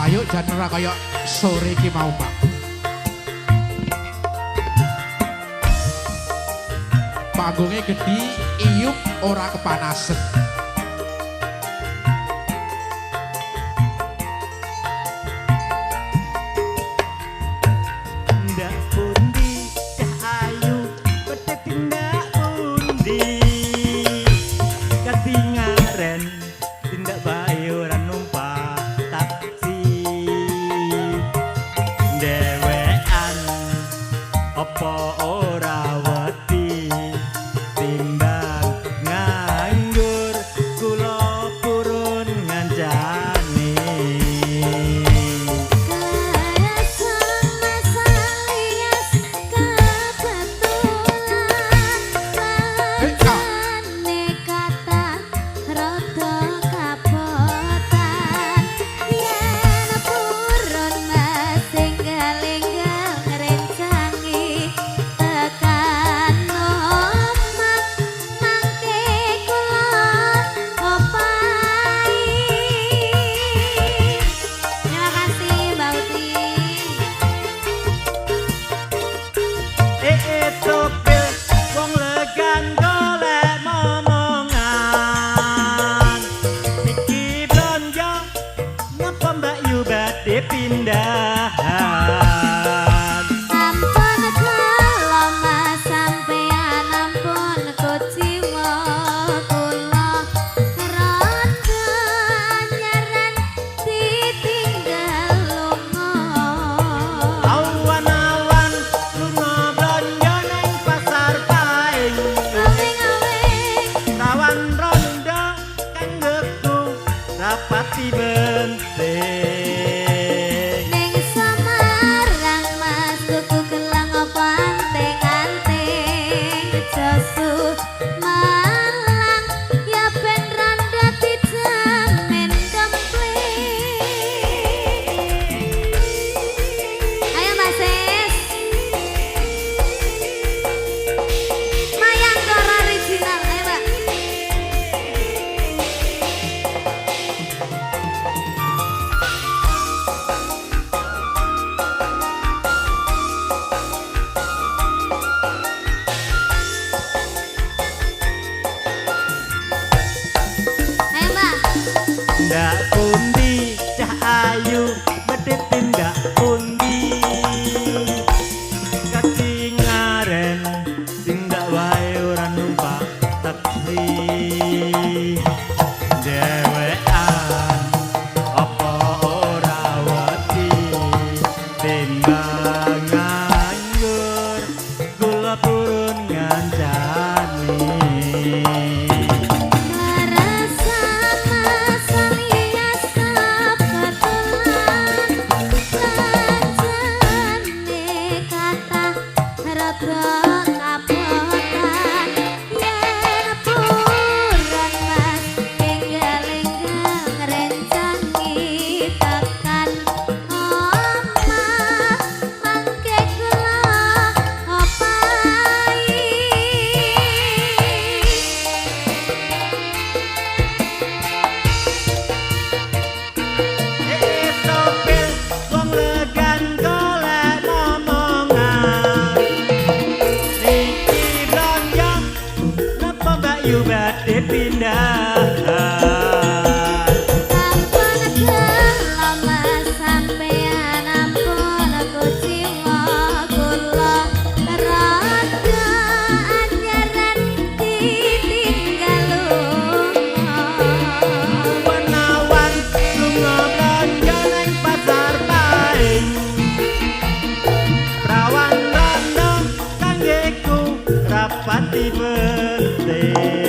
Bayu jan ora kaya sore iki mau, Pak. Panggungnya gede, iyup ora kepanasan. Ndak pundi cah ayu pedet ndak pundi ketingaren tindak bae ora numpak taksi dewean apa ora wedi timbang nganggur kula purun ngancani topil wong legan golek momongan iki blonjo ngapa Mbak Yu badhe pindahan ampun kula mas sampean ampun kuciwa kula rondo anyaran ditinggal lunga awan-awan lunga blonjo neng pasar paing awing-awing kawan rondo kanggeku rapati benting ning Samarang mas tuku gelang apa anting-anting josu Malang ya ben randa dijamin komplit ayo Mbak Sis Mayangkara original ayo Mbak ayo Mbak ndak pundi cah ayu bedit tindak pundi ketingaren tindak wae ora numpak taksi dewean apa ora wedi timbang nganggur kula purun ngancani Merasa masang hias kebetulan Kancane kata rada kabotan Yen puran mas enggal-enggal rencangi tekan omah mangke kula opai topil wong legan golek momongan iki blonjo napa Mbak Yu badhe pindahan ampun kula mas sampean ampun kuciwa kula rada anyaran ditinggal lunga Menawan lunga blonjo neng pasar paing prawan rondo kanggeku rapati penting